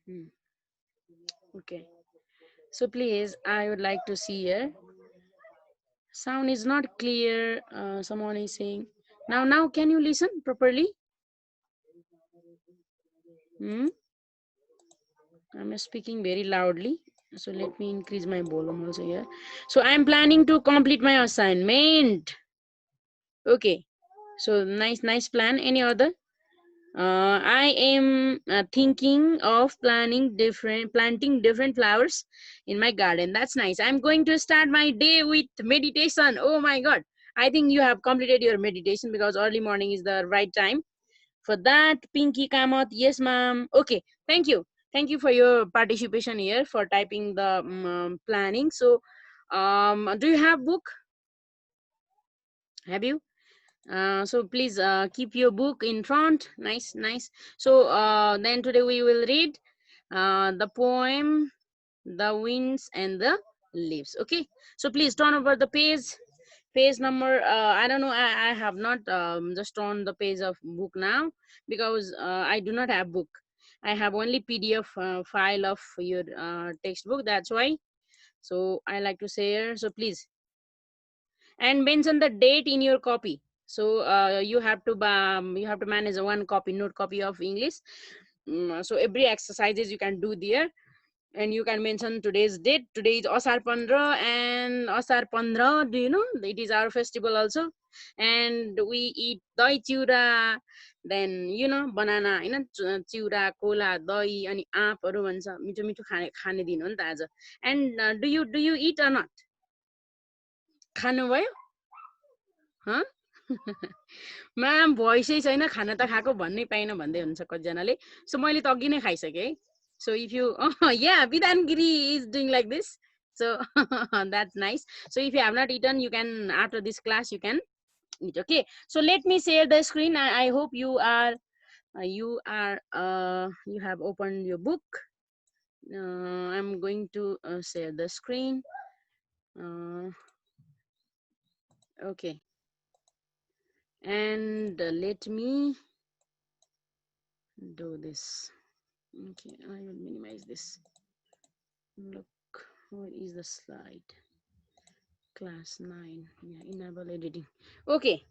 Hmm. Okay. So please, I would like to see here. Sound is not clear. Someone is saying. Now, can you listen properly? Hmm? I'm speaking very loudly. So let me increase my volume also here. So I'm planning to complete my assignment. Okay. So nice plan. Any other? I am thinking of planting different flowers in my garden. That's nice. I'm going to start my day with meditation. Oh my God. I think you have completed your meditation because early morning is the right time for that. Pinky Kamat. Yes, ma'am. Okay. Thank you. Thank you for your participation here for typing the planning. So, do you have book? Have you? So please keep your book in front. Nice. So then today we will read the poem The Winds and the Leaves. Okay, so please turn over the page number. I don't know, I have not just on the page of book now because I do not have book. I have only PDF file of your textbook. That's why. So I like to say here, so please, and mention the date in your copy. So you have to manage a one copy note copy of English. So every exercises you can do there, and you can mention today's date. Today is Asar 15, and Asar 15, do you know it is our festival also, and we eat dai chiura, then banana chiura cola dai अनि आँपहरू भन्छ मिठो मिठो खाने दिन हो नि त आज. And do you eat or not? खानुभयो? Huh? म्याम भोइसै छैन, खाना त खाएको भन्नै पाइन भन्दै हुन्छ कतिजनाले. सो मैले त अघि नै खाइसकेँ है. So if you yeah, Vidangiri is doing like this. So that's nice. So if you have not eaten, you can, after this class you can eat. Okay, so let me share the screen. I hope you have opened your book. I'm going to share the screen. Okay, and let me do this. Okay, I will minimize this. Look, where is the slide? Class 9. Yeah, enable editing. Okay,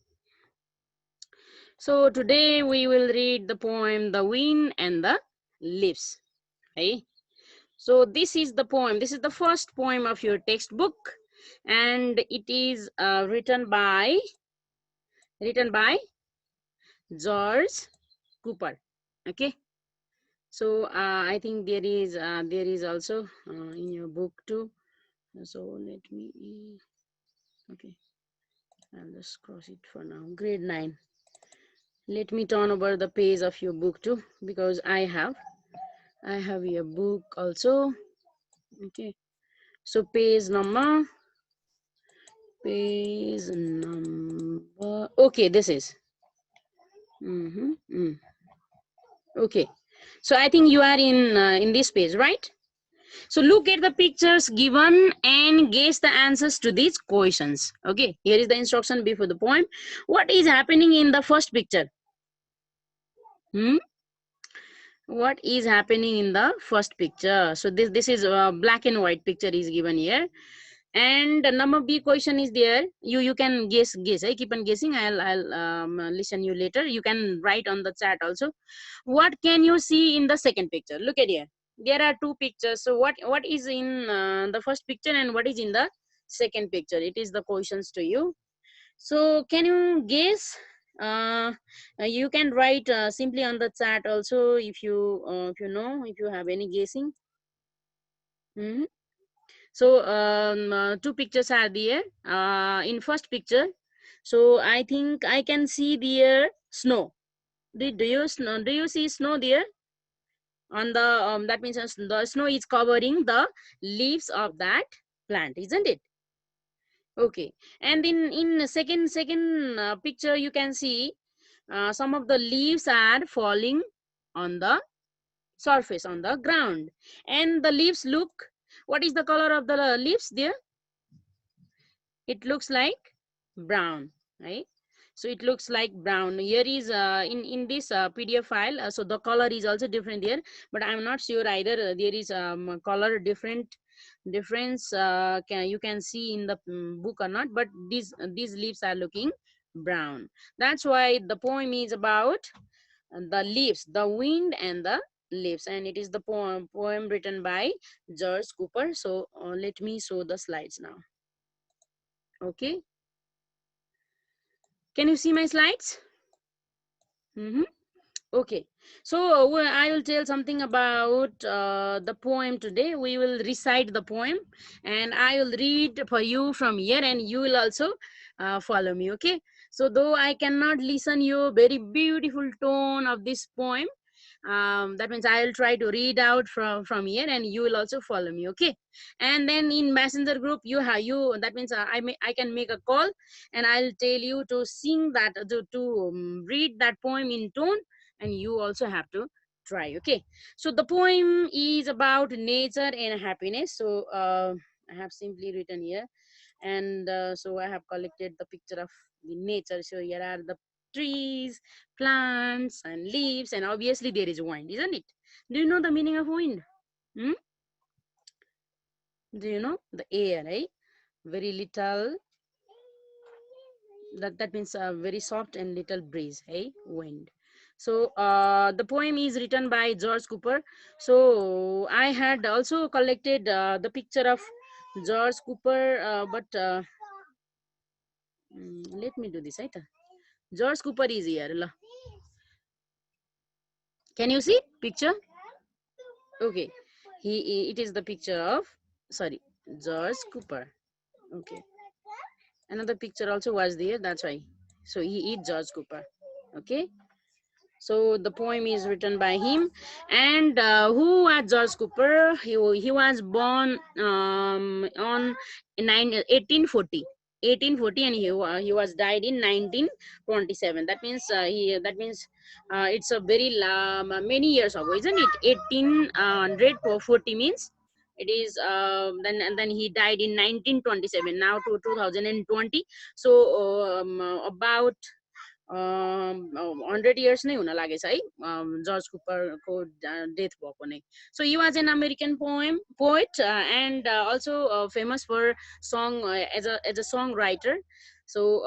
so today we will read the poem The Wind and the Leaves. Okay, so this is the poem. This is the first poem of your textbook, and it is written by George Cooper. Okay, so I think there is also in your book too. So let me, okay, I'll just cross it for now. Grade 9. Let me turn over the page of your book too, because I have your book also. Okay, so page number, okay, this is okay. So I think you are in this page, right? So look at the pictures given and guess the answers to these questions. Okay, here is the instruction before the poem. What is happening in the first picture? What is happening in the first picture? So this is a black and white picture is given here, and the number B question is there. You can guess. I keep on guessing. I'll listen you later. You can write on the chat also. What can you see in the second picture? Look at here. There are two pictures. So what is in the first picture and what is in the second picture? It is the questions to you. So can you guess? You can write simply on the chat also if you have any guessing. So two pictures are there. In first picture, so I think I can see there snow. Do you see snow there on the that means the snow is covering the leaves of that plant, isn't it? Okay, and in the second picture you can see some of the leaves are falling on the surface, on the ground, and the leaves look, what is the color of the leaves there? It looks like brown, right? So it looks like brown. Here is in this PDF file, so the color is also different here, but I'm not sure either there is color difference you can see in the book or not, but these leaves are looking brown. That's why the poem is about the leaves, the wind and the leaves, and it is the poem written by George Cooper. So let me show the slides now. Okay, can you see my slides? Okay, so I will tell something about the poem today. We will recite the poem and I will read for you from here, and you will also follow me. Okay, so though I cannot listen you very beautiful tone of this poem, that means I'll try to read out from here and you will also follow me. Okay, and then in messenger group you have you that means I can make a call and I'll tell you to sing that to read that poem in tone, and you also have to try. Okay, so the poem is about nature and happiness. So I have simply written here, and so I have collected the picture of the nature. So here are the trees, plants and leaves, and obviously there is wind, isn't it? Do you know the meaning of wind? Hmm? Do you know the air, right? Very little, that means a very soft and little breeze, hey, wind. So the poem is written by George Cooper. So I had also collected the picture of George Cooper, but let me do this, right? George Cooper is here. Can you see picture? Okay, it is the picture of, sorry, George Cooper. Okay, another picture also was there, that's why. So he is George Cooper. Okay, so the poem is written by him. And who was George Cooper? He was born on 1840, and he was died in 1927. That means it's a very many years ago, isn't it? 1840 means it is then, and then he died in 1927, now to 2020. So about 100 years नै हुन लागेछ है जर्ज कुपरको death भएको नै. So he was an American poet and also famous for song as a songwriter. So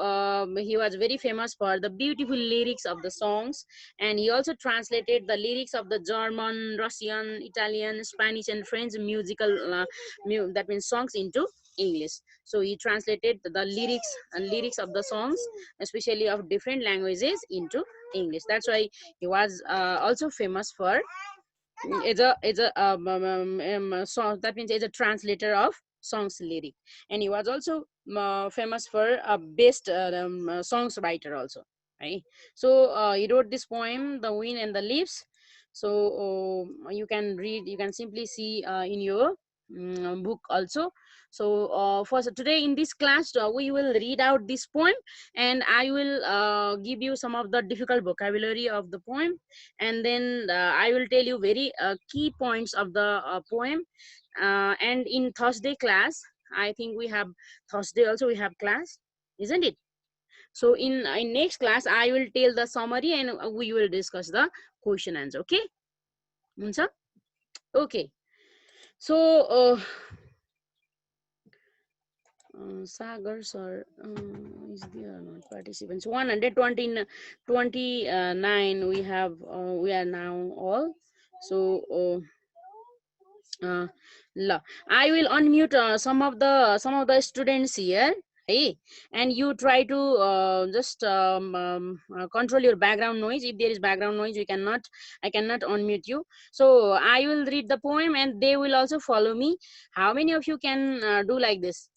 he was very famous for the beautiful lyrics of the songs, and he also translated the lyrics of the German, Russian, Italian, Spanish and French musical that means songs into English. So he translated the lyrics of the songs, especially of different languages, into English. That's why he was also famous for song, that means as a translator of songs lyric. And he was also famous for a best songs writer also, right? So he wrote this poem, The Wind and the Leaves. So you can read, you can simply see in your book also. So for today in this class we will read out this poem, and I will give you some of the difficult vocabulary of the poem, and then I will tell you very key points of the poem. And in Thursday class, I think we have Thursday also we have class, isn't it? So in next class I will tell the summary and we will discuss the question answer. Okay, Munsa? Okay. So Sagar sir is there or not? Participants 129 we have. We are now all. So I will unmute some of the students here. Hey, and you try to just control your background noise. If there is background noise, I cannot unmute you. So I will read the poem, and they will also follow me. How many of you can do like this?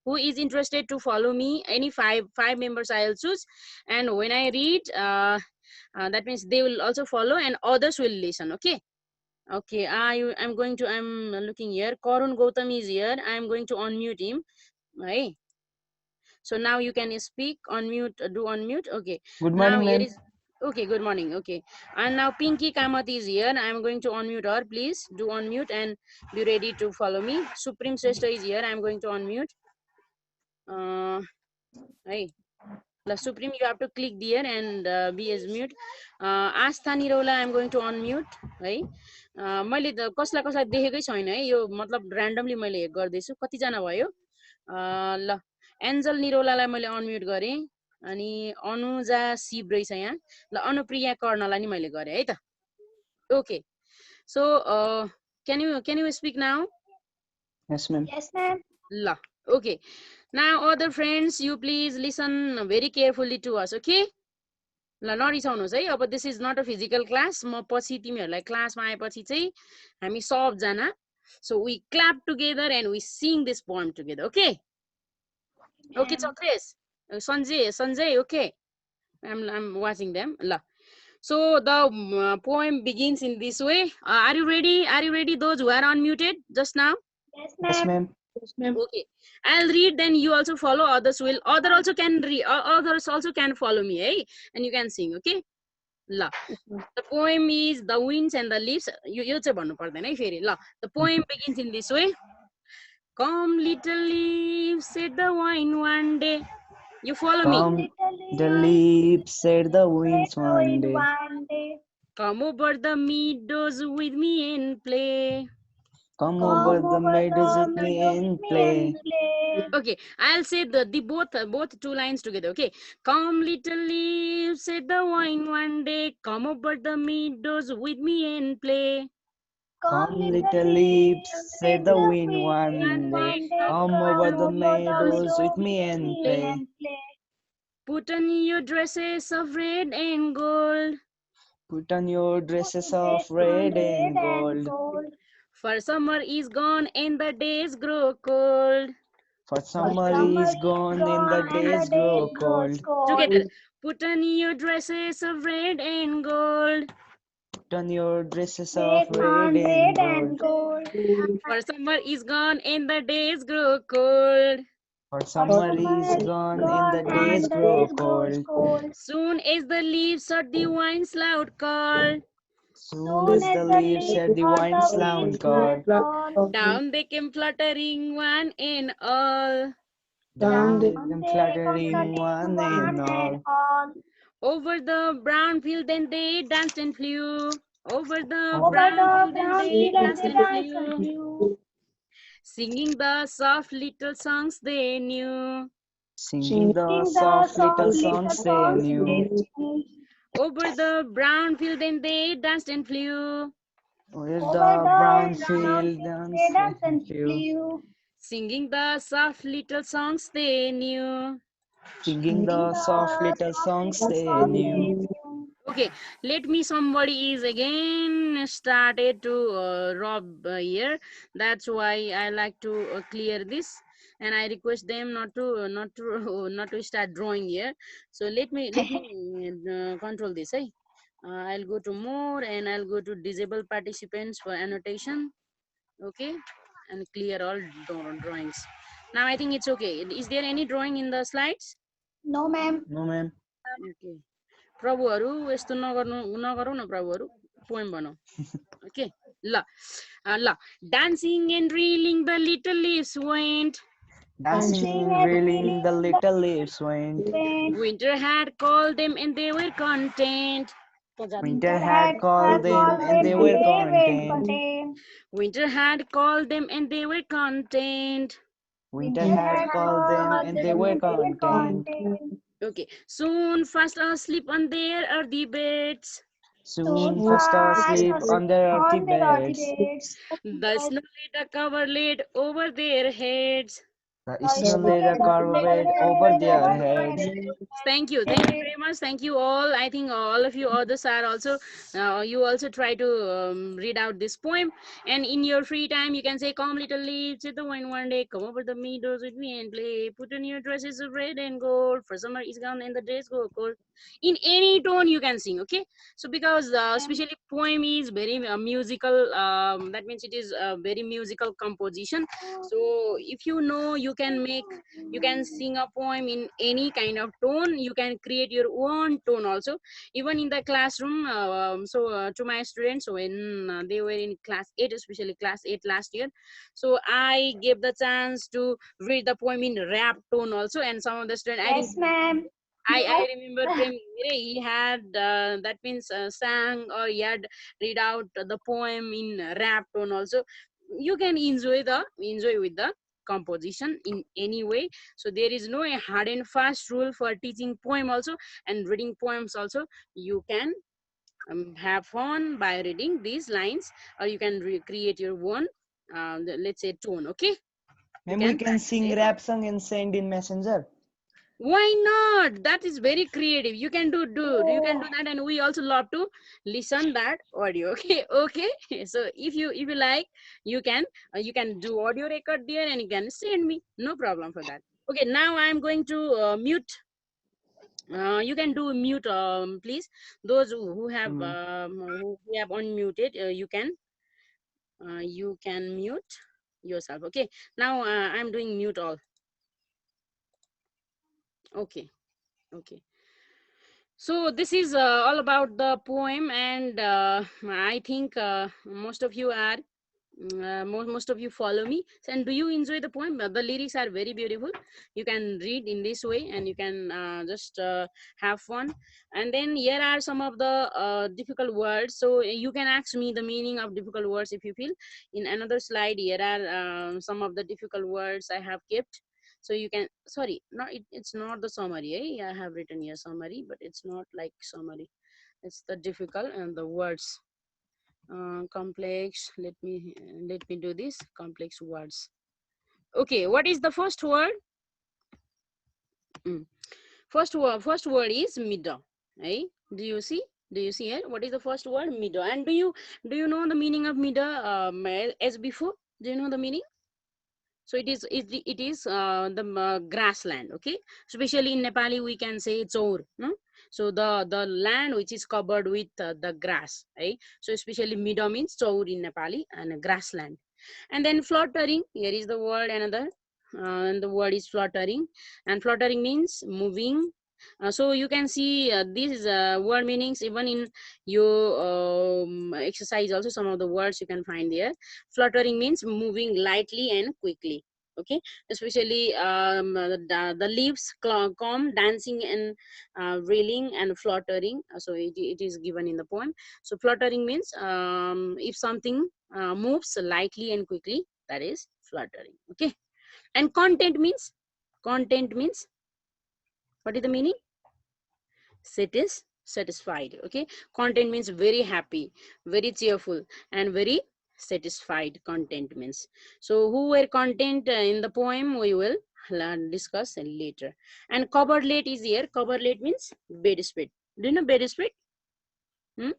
Who is interested to follow me? Any five members I'll choose, and when I read, that means they will also follow, and others will listen. Okay. Okay, I'm looking here. Karun Gautam is here. I'm going to unmute him. Right. So now you can speak, unmute, do unmute. Okay. Good Now morning, here ma'am. is, okay, good morning. Okay. And now Pinky Kamat is here. I'm going to unmute her. Please do unmute and be ready to follow me. Supreme Srestha is here. I'm going to unmute. Right. Supreme, you have to click there and be as mute. Astha Nirola, I'm going to unmute. है मैले कसलाई कसलाई देखेकै छैन है, यो मतलब randomly मैले गर्दैछु। कतिजना भयो? ल एन्जल निरोलालाई मैले अनम्युट गरेँ, अनि अनुजा शिव रहेछ यहाँ। ल अनुप्रिया कर्णलाई नि मैले गरेँ है त। Okay, so can you speak now? Yes, ma'am. Yes, ma'am. ल okay, now other friends, you please listen very carefully to us, okay? ल नरिसाउनुहोस् है, अब this is not a physical class. म पछि तिमीहरूलाई क्लासमा आएपछि चाहिँ हामी सबजना, so we clap together and we sing this poem together, okay? Okay Chakresh, Sanjay, okay? I'm watching them. La. So the poem begins in this way. Are you ready? Are you ready, those who are unmuted just now? Yes, Yes, ma'am. ma'am. Yes, ma'am. Okay, I'll read, then you also follow. Others also can read. Others also can follow me, eh? And you can sing, okay? La. The poem is The Winds and the Leaves. यो चाहिँ भन्नु पर्दैन है फेरि। ल, the poem begins in this way. Come little leaves, said the wind one day. You follow me. Come, the leaves, said the winds one day. Come over the meadows with me and play. Come over the meadows with me and play. Okay, I'll say the both two lines together. Okay, come little leaves, said the wind one day. Come over the meadows with me and play. Come, little leaves, said the wind one day. Come over the meadows with me and play. Put on your dresses of red and gold. Put on your dresses of red and gold. For summer is gone and the days grow cold. For summer is gone and the days grow cold. Together. Put on your dresses of red and gold. Put on your dresses of red and gold. For summer is gone and the days grow cold. For summer is gone and the days grow cold. Soon as the leaves heard the wind's loud call, Soon as the leaves heard the wind's loud call, down they came fluttering one and all. down they came fluttering one and all. Over the brown field then they danced and flew. Over the Over brown field then they danced and flew. Singing the soft little songs they knew. Singing the soft little songs they knew. Over the brown field then they danced and flew. Over the brown field danced and flew. Singing the soft little songs they knew. Singing the soft little songs they knew. Okay, let me, somebody is again started to rob here. That's why I like to clear this, and I request them not to start drawing here. So let me control this. Hey, I'll go to more and I'll go to disable participants for annotation. Okay, and clear all drawings. Now I think it's okay. Is there any drawing in the slides? No, ma'am. No, ma'am. Okay. प्रभुहरू यस्तो नगरौँ न प्रभुहरू, poem बनाऊ। Okay, ल ल dancing and reeling the little leaves went. Dancing and reeling the little leaves went. Winter had called them and they were content. Winter had called them and they were content. Winter had called them and they were content. Winter had called them and they were content. Okay, soon fast asleep on their earthy beds. Soon fast asleep on their earthy beds. The snow laid a coverlid over their heads. The snow laid a carpet over their heads. Thank you very much. Thank you all. I think all of you others are also you also try to read out this poem, and in your free time you can say, come little leaves to the wind one day, come over the meadows with me and play, put on your dresses of red and gold, for summer is gone and the days go cold. In any tone you can sing, okay? So because especially poem is very musical, that means it is a very musical composition. So if you know, you can sing a poem in any kind of tone. You can create your own tone also, even in the classroom. To my students, when they were in class 8, especially class 8 last year, so I gave the chance to read the poem in rap tone also, and some of the students, I think, Yes, ma'am. I remember Prem Gire, he had that means sang or he had read out the poem in rap tone also. You can enjoy with the composition in any way. So there is no a hard and fast rule for teaching poem also and reading poems also. You can have fun by reading these lines, or you can create your own let's say tone. Okay, you Ma'am, we can can practice sing it. rap song and send in Messenger. Why not? That is very creative. You can you can do that, and we also love to listen that audio. Okay, okay. So if you like, you can do audio record there, and you can send me. No problem for that. Okay, now I am going to mute. You can do mute, please. Those who have unmuted, you can mute yourself. Okay. Now I'm doing mute all. Okay. Okay. So this is all about the poem, and I think most of you are most of you follow me. And do you enjoy the poem? The lyrics are very beautiful. You can read in this way, and you can just have fun. And then here are some of the difficult words. So you can ask me the meaning of difficult words if you feel. In another slide, here are some of the difficult words I have kept. So you can, sorry, no, it's not the summary. I have written here summary, but it's not like summary. It's the difficult and the words. Complex, let me do this complex words. Okay, what is the first word? Mm. First word is middle. Right? Do you see it? What is the first word? Middle. And do you know the meaning of middle as before? Do you know the meaning? So it is the grassland. Okay, especially in Nepali we can say chaur, no? So the land which is covered with the grass, right? So especially middle means chaur in Nepali, and a grassland. And then fluttering, here is the word another, and the word is fluttering. And fluttering means moving. So you can see these word meanings even in your exercise also. Some of the words you can find there. Fluttering means moving lightly and quickly. Okay, especially the leaves come dancing and reeling and fluttering. So it is given in the poem. So fluttering means if something moves lightly and quickly, that is fluttering. Okay. And content means what is the meaning? Satisfied. Okay, content means very happy, very cheerful, and very satisfied. Content means, so who were content in the poem we will discuss later. And coverlet is here. Coverlet means bedspread. Do you know bedspread? Hmm?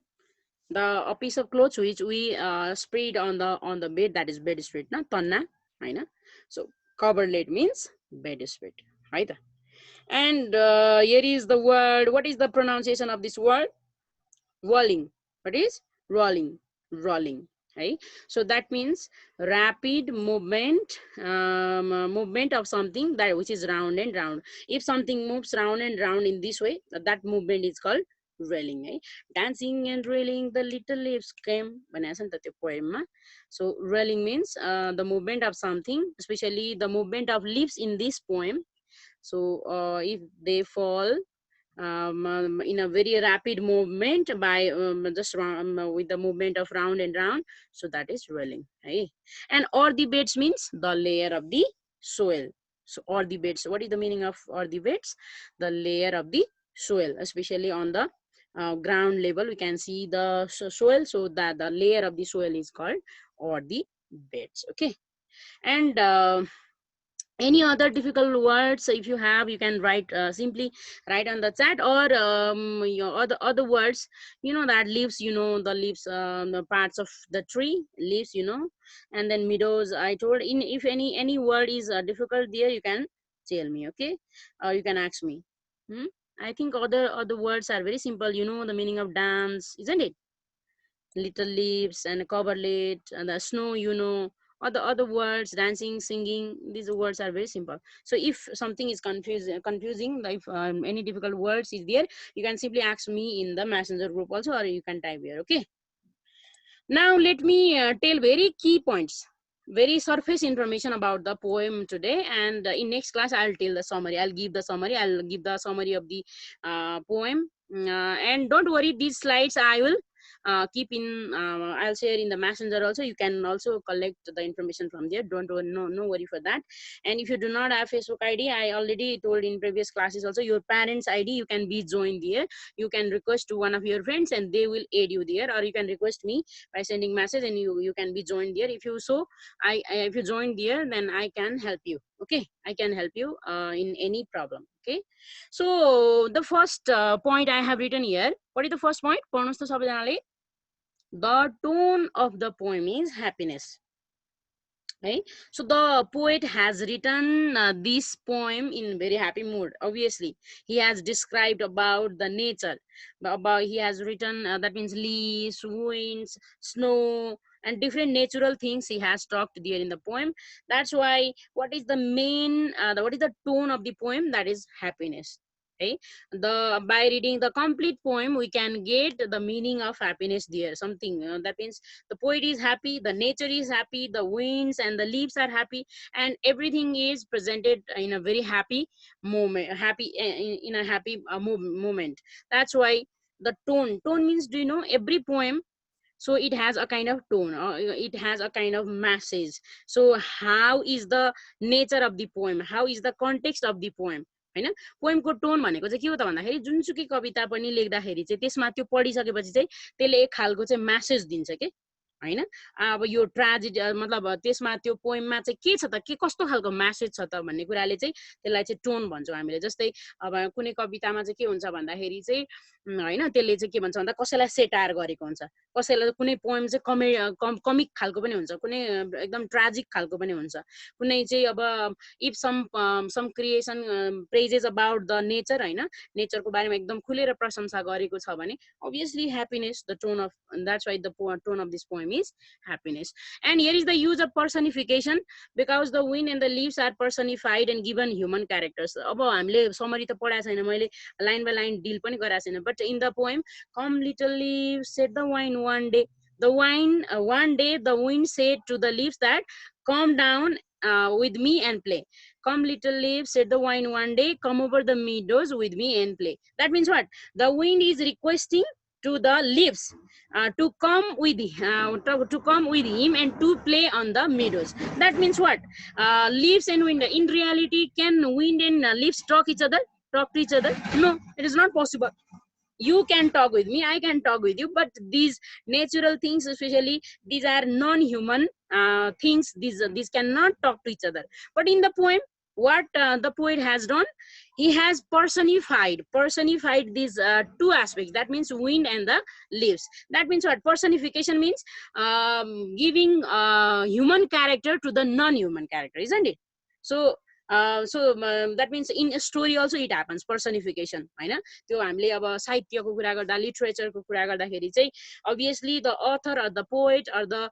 The a piece of clothes which we spread on the bed, that is bedspread, na tanna, right? So coverlet means bedspread, right? And here is the word. What is the pronunciation of this word? Rolling. What is rolling? Rolling. Right. So that means rapid movement of something that which is round and round. If something moves round and round in this way, that movement is called rolling. Right? Dancing and reeling, the little leaves came. Poem. So rolling means the movement of something, especially the movement of leaves in this poem. So if they fall in a very rapid movement by just with the movement of round and round, so that is rolling, right? And or the beds means the layer of the soil. So or the beds, what is the meaning of or the beds? The layer of the soil, especially on the ground level we can see the soil, so that the layer of the soil is called or the beds. Okay. And any other difficult words if you have, you can write simply write on the chat, or your other words, that leaves, the leaves, the parts of the tree leaves, and then meadows. I told, in if any word is difficult there, you can tell me. Okay, you can ask me. hmm? I think other words are very simple. The meaning of dance, isn't it? Little leaves and coverlet and the snow, other words, dancing, singing, these words are very simple. So if something is confusing, like any difficult words is there, you can simply ask me in the messenger group also, or you can type here. Okay, now let me tell very key points. very surface information about the poem today, and in next class I'll tell the summary. I'll give the summary of the poem. And don't worry, these slides I will keep in, I'll share in the messenger also. You can also collect the information from there. Don't worry, no worry for that. And if you do not have Facebook ID, I already told in previous classes also, your parents ID, you can be joined there. You can request to one of your friends and they will aid you there, or you can request me by sending message, and you can be joined there. If you so, if you join there, then I can help you. Okay, I can help you in any problem. Okay, so the first point I have written here. What is the first point? पढ्नुस् त सबैजनाले. The tone of the poem is happiness. Right? So the poet has written this poem in very happy mood. Obviously, he has described about the nature. About he has written, that means leaves, winds, snow, and different natural things he has talked there in the poem. That's why what is the main, what is the tone of the poem? That is happiness. Okay, the by reading the complete poem we can get the meaning of happiness there. Something that means the poet is happy, the nature is happy, the winds and the leaves are happy, and everything is presented in a very happy moment, happy in a happy moment. That's why the tone means, do you know, every poem, so it has a kind of tone, or it has a kind of message. So how is the nature of the poem, how is the context of the poem, होइन. पोएमको tone भनेको चाहिँ के हो त भन्दाखेरि जुनसुकै कविता पनि लेख्दाखेरि चाहिँ त्यसमा त्यो पढिसकेपछि चाहिँ त्यसले एक खालको चाहिँ म्यासेज दिन्छ के, होइन. अब यो ट्राजेडी मतलब त्यसमा त्यो पोइममा चाहिँ के छ त, के कस्तो खालको म्यासेज छ त भन्ने कुराले चाहिँ त्यसलाई चाहिँ टोन भन्छौँ हामीले. जस्तै अब कुनै कवितामा चाहिँ के हुन्छ भन्दाखेरि चाहिँ होइन, त्यसले चाहिँ के भन्छ भन्दा कसैलाई सेटायर गरेको हुन्छ, कसैलाई कुनै पोइम चाहिँ कमिक खालको पनि हुन्छ, कुनै एकदम ट्राजिक खालको पनि हुन्छ, कुनै चाहिँ अब if some creation praises about the nature, होइन, नेचरको बारेमा एकदम खुलेर प्रशंसा गरेको छ भने obviously happiness, the tone of, and that's why the tone of this poem is happiness. And here is the use of personification, because the wind and the leaves are personified and given human characters. अब हामीले summary त पढाएको छैन, मैले line by line dill पनि गराएको छैन, but in the poem, come little leaves, said the wine one day. The wine, one day the wind said to the leaves that come down with me and play. Come little leaves, said the wine one day, come over the meadows with me and play. That means what? The wind is requesting to the leaves to come with to come with him and to play on the meadows. That means what? Leaves and wind. In reality, can wind and leaves talk to each other? No, it is not possible. You can talk with me, I can talk with you, but these natural things, especially these are non-human things, these cannot talk to each other. But in the poem, what the poet has done, he has personified these two aspects, that means wind and the leaves. That means what? Personification means giving human character to the non-human character, isn't it? So that means in a story also it happens, personification, होइन. त्यो हामीले अब साहित्यको कुरा गर्दा, लिटरेचरको कुरा गर्दाखेरि चाहिँ obviously the author or the poet or the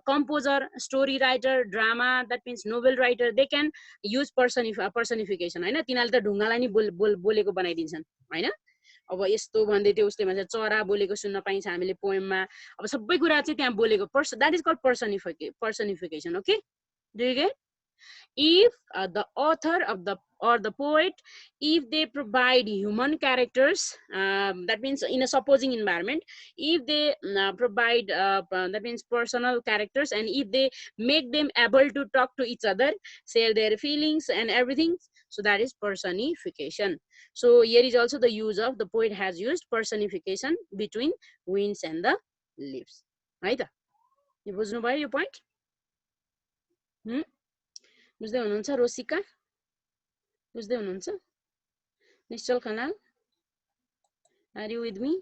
composer, story writer, drama, that means novel writer, they can use personification, होइन. तिनीहरूले त ढुङ्गालाई नि बोलेको बनाइदिन्छन्, होइन. अब यस्तो भन्दै थियो उसले भन्छ चरा बोलेको सुन्न पाइन्छ हामीले पोएममा. अब सबै कुरा चाहिँ त्यहाँ बोलेको, that is called personification. Okay, do you get? If the author of the or the poet, if they provide human characters, that means in a supposing environment, if they provide that means personal characters, and if they make them able to talk to each other, share their feelings and everything, so that is personification. So here is also the use of, the poet has used personification between winds and the leaves, right? You बुझ्नु भयो यो point? बुझ्दै हुनुहुन्छ? रोसिका बुझ्दै हुनुहुन्छ? निश्चल Khanal, are you with me?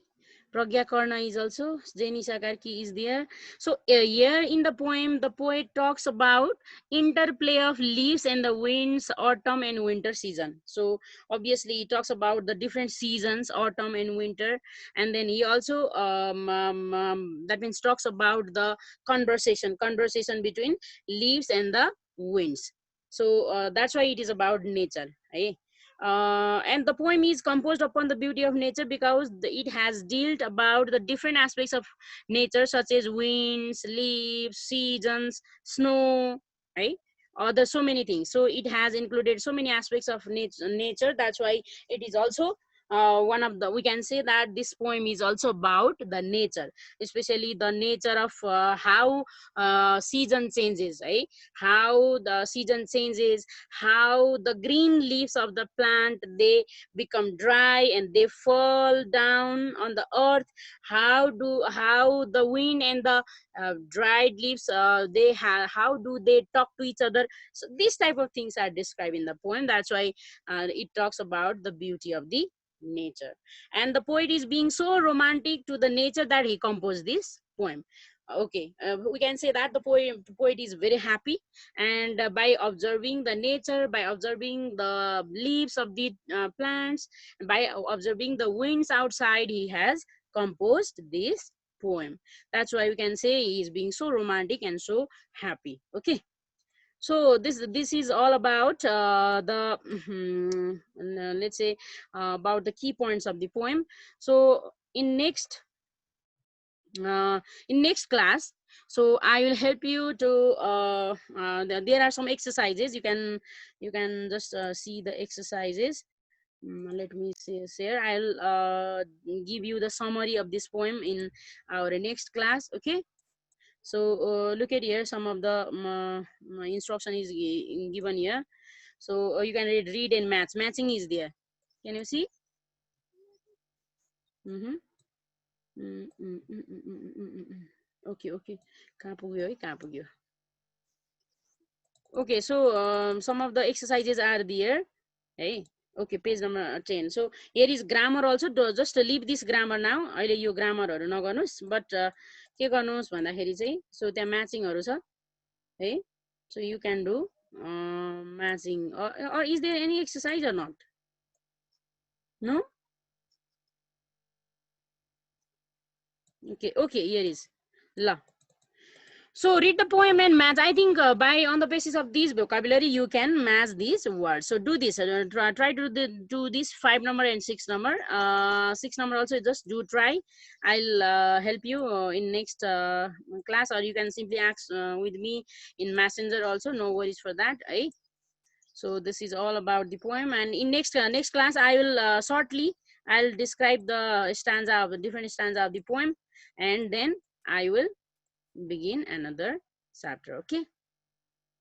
Pragya Karna is also, Jeni Sakarki is there. So here in the poem, the poet talks about interplay of leaves and the winds, autumn and winter season. So obviously he talks about the different seasons, autumn and winter, and then he also that means talks about the conversation between leaves and the winds. So that's why it is about nature, right? And the poem is composed upon the beauty of nature because it has dealt about the different aspects of nature, such as winds, leaves, seasons, snow, right? There's so many things. So it has included so many aspects of nature. That's why it is also one of the, we can say that this poem is also about the nature, especially the nature of how season changes, right? How the season changes, how the green leaves of the plant, they become dry and they fall down on the earth. How the wind and the dried leaves, how do they talk to each other? So these type of things are described in the poem. That's why it talks about the beauty of the nature. And the poet is being so romantic to the nature that he composed this poem. Okay, we can say that the poet is very happy, and by observing the nature, by observing the leaves of the plants, by observing the winds outside, he has composed this poem. That's why we can say he is being so romantic and so happy. Okay, so this is all about the let's say about the key points of the poem. So uh, in next class, so I will help you to there are some exercises. You can just see the exercises. Let me see here. I'll give you the summary of this poem in our next class. Okay, so look at here, some of the instruction is given here. So you can read and matching is there. Can you see? Mm-hmm. Mm, mm, mm, mm, mm, mm, mm, mm. Okay, okay. कहाँ पुग्यो है, कहाँ पुग्यो? Okay, so some of the exercises are there. Hey, okay, page number 10. So here is grammar also. Just leave this grammar now. अहिले यो ग्रामरहरु नगर्नुस्, but के गर्नुस् भन्दाखेरि चाहिँ, so त्यहाँ म्याचिङहरु छ है. So you can do matching, or is there any exercise or not? No? Okay, okay, here is. La. So read the poem and match. I think by on the basis of this vocabulary, you can match these words. So do this. Try to do this 5 number and 6 number. 6 number also just do try. I'll help you in next class, or you can simply ask with me in messenger also. No worries for that. Eh? So this is all about the poem. And in next class, I will shortly I'll describe the stanza of the different stanza of the poem, and then I will begin another chapter. Okay,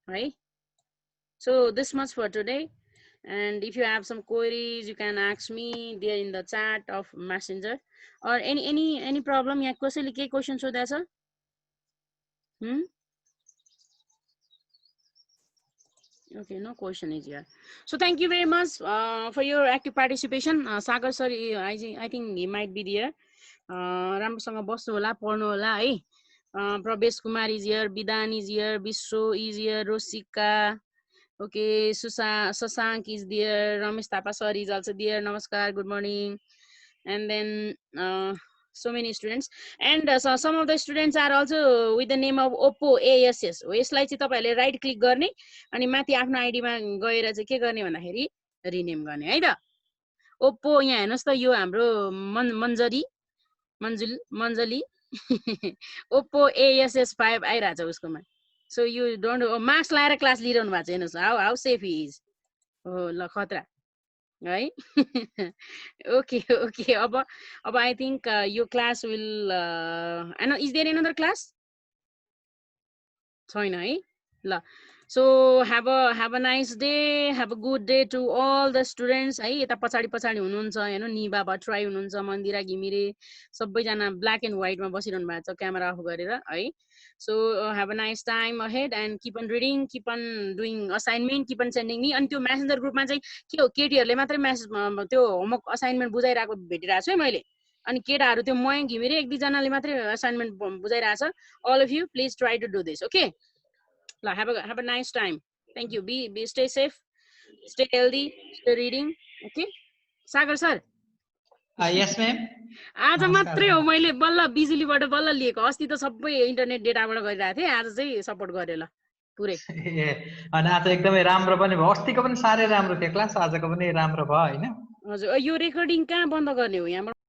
right? So this much for today, and if you have some queries, you can ask me there in the chat of messenger, or any problem. Yeah, कसैले के question सोधेछ? Okay, no question is here. So thank you very much for your active participation. Sagar sir, I think he might be there. राम्रोसँग बस्नु होला, पढ्नु होला है. Pravesh Kumar is here, Vidhan is here, Vishwa is here, Rosika, okay, Sasank is there, Ramesh Thapa sir is also there. Namaskar, good morning. And then so many students, and so some of the students are also with the name of Oppo ASS. यसलाई चाहिँ तपाईहरुले right click गर्ने अनि माथि आफ्नो आइडीमा गएर चाहिँ के गर्ने भन्दाखेरि रिनेम गर्ने है त. ओप्पो यहाँ हेर्नुस् त, यो हाम्रो मन्जली ओप्पो ASS5 आइरहेछ उसकोमा. So you don't मास्क लाएर क्लास लिइरहनु भएको छ, हेर्नुस् हाउ सेफ ही इज. हो ल खतरा है. Okay, okay. अब I think your class will is there another class? छैन है. ल, so have a nice day, have a good day to all the students है. यता पछाडी हुनुहुन्छ हैन, निबा भट्टराई हुनुहुन्छ, मन्दिरा घिमिरे, सबैजना ब्ल्याक एन्ड व्हाइटमा बसिरहनु भएको छ क्यामेरा अफ गरेर है. So have a nice time ahead and keep on reading, keep on doing assignment, keep on sending me. अनि त्यो मेसेन्जर ग्रुपमा चाहिँ के हो, केटीहरुले मात्रै मेसेज त्यो होमवर्क असाइनमेन्ट बुझाइराको भेटिरहेको छु है मैले. अनि केटाहरु त्यो मय घिमिरे एक दुई जनाले मात्रै assignment बुझाइरहेछ. All of you please try to do this. Okay, have a nice time. Thank you. Be stay safe, stay healthy, stay reading. Okay, Sagar sir. Yes ma'am. आज मात्रै हो मैले बल्ल बिजुलीबाट बल्ल लिएको, अस्ति त सबै इन्टरनेट डेटाबाट गरिरहेको थिएँ, आज चाहिँ सपोर्ट गरे ल. पुरै ए अनि आज एकदमै राम्रो पनि भयो अस्तिको पनि साह्रै राम्रो थियो क्लास आजको पनि राम्रो भयो हैन हजुर यो रेकर्डिङ कहाँ बन्द गर्ने हो यहाँबाट